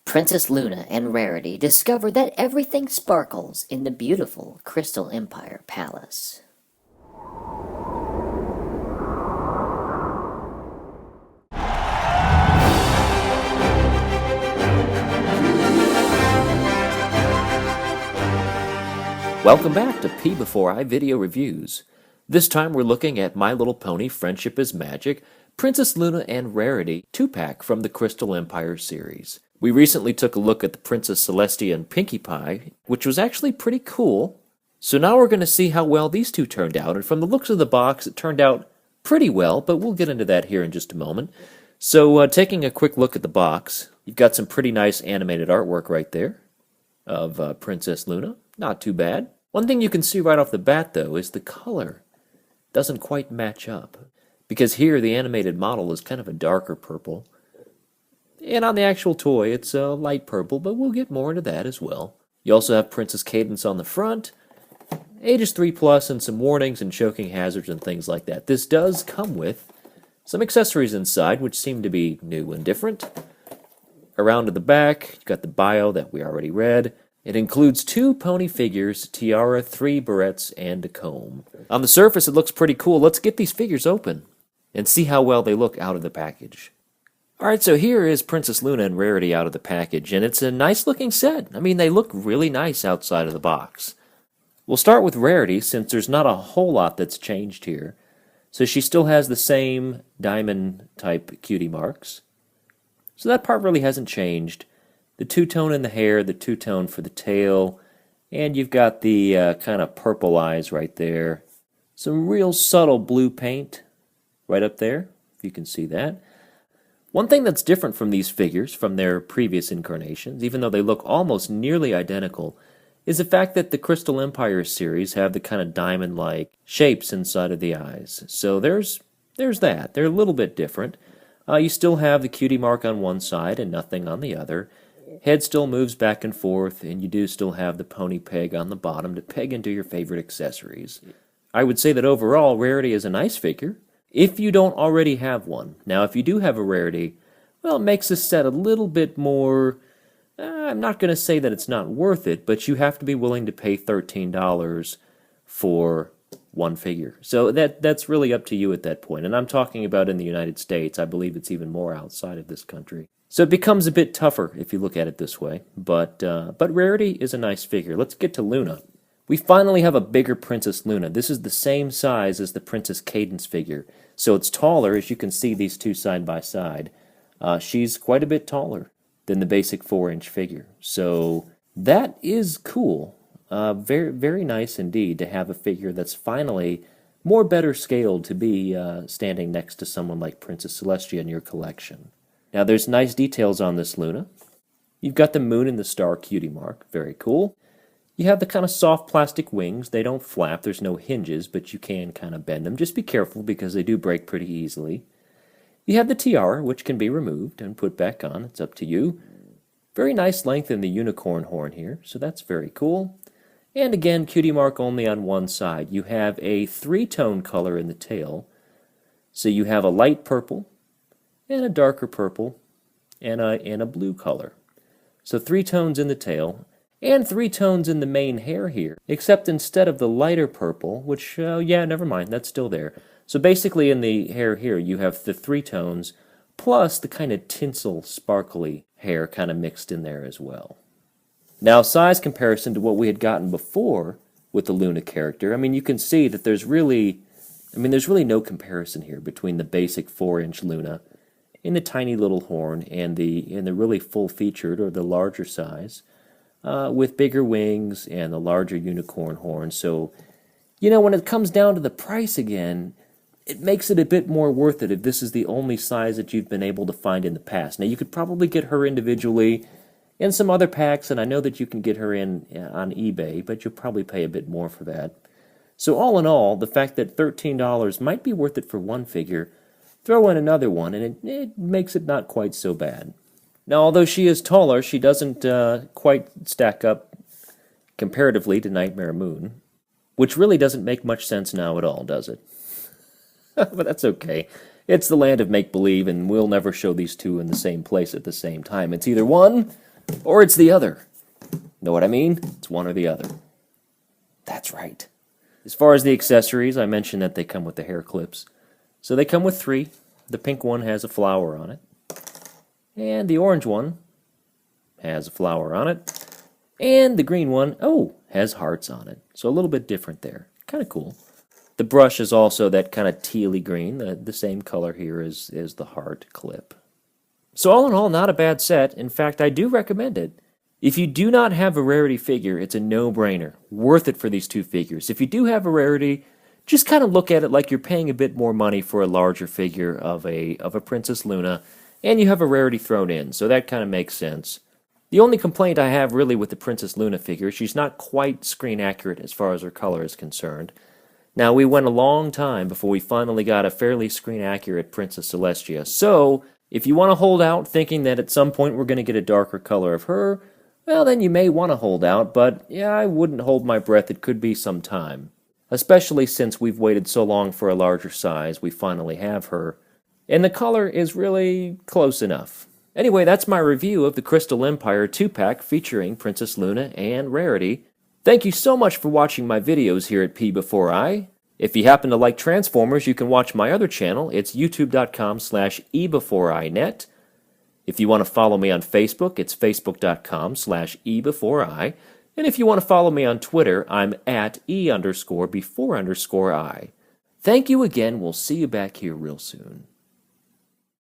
Princess Luna and Rarity discover that everything sparkles in the beautiful Crystal Empire Palace. Welcome back to pBEFOREi Video Reviews. This time we're looking at My Little Pony Friendship is Magic, Princess Luna and Rarity 2-pack from the Crystal Empire series. We recently took a look at the Princess Celestia and Pinkie Pie, which was actually pretty cool. So now we're going to see how well these two turned out, and from the looks of the box it turned out pretty well, but we'll get into that here in just a moment. So taking a quick look at the box, you've got some pretty nice animated artwork right there of Princess Luna. Not too bad. One thing you can see right off the bat, though, is the color doesn't quite match up. Because here, the animated model is kind of a darker purple. And on the actual toy, it's a light purple, but we'll get more into that as well. You also have Princess Cadance on the front. Ages 3+, and some warnings and choking hazards and things like that. This does come with some accessories inside, which seem to be new and different. Around to the back, you've got the bio that we already read. It includes 2 pony figures, tiara, 3 barrettes, and a comb. On the surface, it looks pretty cool. Let's get these figures open and see how well they look out of the package. Alright, so here is Princess Luna and Rarity out of the package, and it's a nice-looking set. I mean, they look really nice outside of the box. We'll start with Rarity, since there's not a whole lot that's changed here. So she still has the same diamond-type cutie marks. So that part really hasn't changed. The two-tone in the hair, the two-tone for the tail, and you've got the kind of purple eyes right there. Some real subtle blue paint right up there, if you can see that. One thing that's different from these figures, from their previous incarnations, even though they look almost nearly identical, is the fact that the Crystal Empire series have the kind of diamond-like shapes inside of the eyes. So there's that. They're a little bit different. You still have the cutie mark on one side and nothing on the other. Head still moves back and forth, and you do still have the pony peg on the bottom to peg into your favorite accessories. I would say that overall, Rarity is a nice figure, if you don't already have one. Now, if you do have a Rarity, well, it makes this set a little bit more... I'm not going to say that it's not worth it, but you have to be willing to pay $13 for one figure. So that's really up to you at that point. And I'm talking about in the United States. I believe it's even more outside of this country. So it becomes a bit tougher if you look at it this way, but Rarity is a nice figure. Let's get to Luna. We finally have a bigger Princess Luna. This is the same size as the Princess Cadance figure, so it's taller, as you can see these two side by side. She's quite a bit taller than the basic 4-inch figure, so that is cool. Very, very nice indeed to have a figure that's finally more better scaled to be standing next to someone like Princess Celestia in your collection. Now, there's nice details on this Luna. You've got the moon and the star cutie mark. Very cool. You have the kind of soft plastic wings. They don't flap. There's no hinges, but you can kind of bend them. Just be careful because they do break pretty easily. You have the tiara, which can be removed and put back on. It's up to you. Very nice length in the unicorn horn here, so that's very cool. And again, cutie mark only on one side. You have a 3-tone color in the tail. So you have a light purple, and a darker purple, and a blue color. So 3 tones in the tail, and 3 tones in the main hair here, except instead of the lighter purple, which, yeah, never mind, that's still there. So basically in the hair here, you have the 3 tones, plus the kind of tinsel, sparkly hair kind of mixed in there as well. Now, size comparison to what we had gotten before with the Luna character, I mean, you can see that there's really no comparison here between the basic 4-inch Luna in the tiny little horn and the really full-featured or the larger size with bigger wings and the larger unicorn horn. So, you know, when it comes down to the price again, it makes it a bit more worth it if this is the only size that you've been able to find in the past. Now, you could probably get her individually in some other packs, and I know that you can get her in on eBay, but you'll probably pay a bit more for that. So all in all, the fact that $13 might be worth it for one figure, throw in another one, and it makes it not quite so bad. Now, although she is taller, she doesn't quite stack up comparatively to Nightmare Moon, which really doesn't make much sense now at all, does it? But that's okay. It's the land of make-believe, and we'll never show these two in the same place at the same time. It's either one, Or it's the other. Know what I mean? It's one or the other. That's right. As far as the accessories, I mentioned that they come with the hair clips. So they come with 3. The pink one has a flower on it. And the orange one has a flower on it. And the green one, has hearts on it. So a little bit different there. Kind of cool. The brush is also that kind of tealy green, the same color here as the heart clip. So all in all, not a bad set. In fact, I do recommend it. If you do not have a Rarity figure, it's a no-brainer. Worth it for these 2 figures. If you do have a Rarity, just kind of look at it like you're paying a bit more money for a larger figure of a Princess Luna, and you have a Rarity thrown in, so that kind of makes sense. The only complaint I have really with the Princess Luna figure, she's not quite screen accurate as far as her color is concerned. Now, we went a long time before we finally got a fairly screen accurate Princess Celestia, so if you want to hold out thinking that at some point we're going to get a darker color of her, well, then you may want to hold out, but yeah, I wouldn't hold my breath. It could be some time. Especially since we've waited so long for a larger size, we finally have her. And the color is really close enough. Anyway, that's my review of the Crystal Empire 2-pack featuring Princess Luna and Rarity. Thank you so much for watching my videos here at pBEFOREi. If you happen to like Transformers, you can watch my other channel. It's youtube.com/ebeforeinet. If you want to follow me on Facebook, it's facebook.com/ebeforeI. And if you want to follow me on Twitter, I'm at @e_before_I. Thank you again. We'll see you back here real soon.